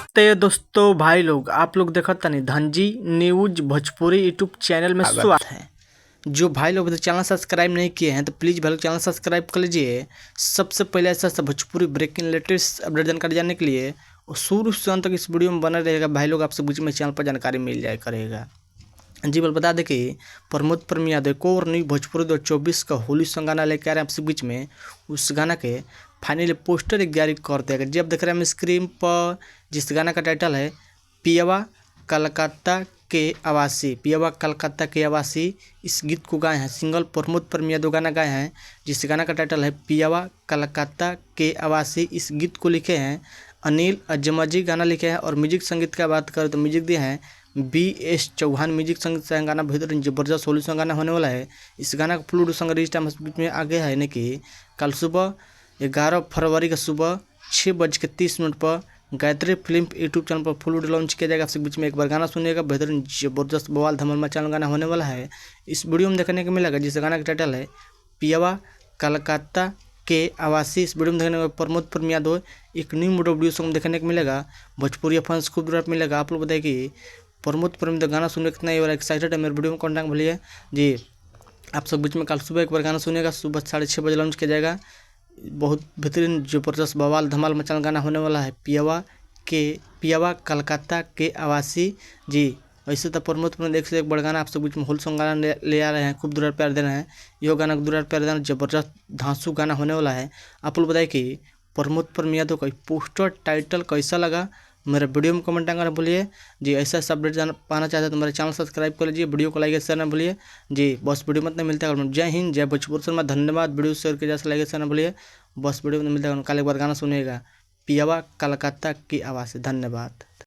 नमस्ते दोस्तों भाई लोग, आप लोग देखत तनी Dhanji news Bhojpuri YouTube channel में स्वागत है। जो भाई लोग चैनल सब्सक्राइब नहीं किए हैं तो प्लीज़ भाई लोग चैनल सब्सक्राइब कर लीजिए। सबसे पहले ऐसा भोजपुरी ब्रेकिंग लेटेस्ट अपडेट जानकारी जानने के लिए और शुरू से अंत तक इस वीडियो में बना रहेगा भाई लोग, आपसे बीच में चैनल पर जानकारी मिल जाए करेगा। जी बल बता दें कि प्रमोद प्रेमी यादव को और न्यू भोजपुरी 2024 का होली सॉन्ग गाना लेकर आ रहे हैं आपसे बीच में। उस गाना के फाइनली पोस्टर जारी कर दिया गया। जब देख रहे हैं हम स्क्रीन पर, जिस गाना का टाइटल है पियावा कलकत्ता के आवासी, पियावा कलकत्ता के आवासी। इस गीत को गाए हैं सिंगल प्रमोद प्रेमी यादव गाना गाए हैं, जिस गाना का टाइटल है पियावा कलकत्ता के आवासी। इस गीत को लिखे हैं अनिल अजमजी, गाना लिखे हैं। और म्यूजिक संगीत का बात करें तो म्यूजिक दिए हैं BS चौहान। म्यूजिक संगीत से गाना बेहतरीन जबरदस्त होली सॉन्ग गाना होने वाला है। इस गाना का फुल सॉन्ग रिलीज टाइम में आ गया है, यानी कि कल सुबह 11 फरवरी का सुबह 6:30 पर गायत्री फिल्म यूट्यूब चैनल पर फुल वीडियो लॉन्च किया जाएगा। आपसे बीच में एक बार गाना सुनिएगा, बेहतरीन जबरदस्त बवाल धमाल मचाने गाना होने वाला है। इस वीडियो में देखने को मिलेगा जिस गाना का टाइटल है पियावा कलकत्ता के आवासी। इस वीडियो में देखने को प्रमोद प्रेमी यादव एक न्यू मोटो वीडियो सॉन्ग देखने को मिलेगा। भोजपुरी फंस खूब दूर मिलेगा। आप लोग बताइए कि प्रमोद प्रेमी गाना सुनने कितना ही एक्साइटेड है। मेरे वीडियो में कॉन्टैक्ट भूलिए जी। आप सब बीच में कल सुबह एक बार गाना सुनिएगा, सुबह 6:30 बजे लॉन्च किया जाएगा। बहुत बेहतरीन जबरदस्त बवाल धमाल मचान गाना होने वाला है पियावा कलकत्ता के आवासी जी। वैसे तो प्रमोद प्रेमी देख से एक बड़ा गाना आप सब बीच में होल सॉन्ग गाना ले आ रहे हैं, खूब दुरार प्यार दे रहे हैं। यह गाना दुरार प्यार देना जबरदस्त धांसू गाना होने वाला है। आप लोग बताइए कि प्रमोद प्रेमी यादव का पोस्टर टाइटल कैसा लगा, मेरे वीडियो में कमेंट करना भूलिए जी। ऐसा सब अपडेट पाना चाहते हैं तो मेरे चैनल सब्सक्राइब कर लीजिए, वीडियो को लाइक शेयर ना भूलिए जी। बस वीडियो में इतना मिलता है। जय हिंद, जय भोजपुर शर्मा, धन्यवाद। वीडियो शेयर के जैसे लाइक शेयर ना भूलिए। बस वीडियो में मिलता है, कल एक बार गाना सुनिएगा पियावा कलकत्ता की आवाज़ से। धन्यवाद।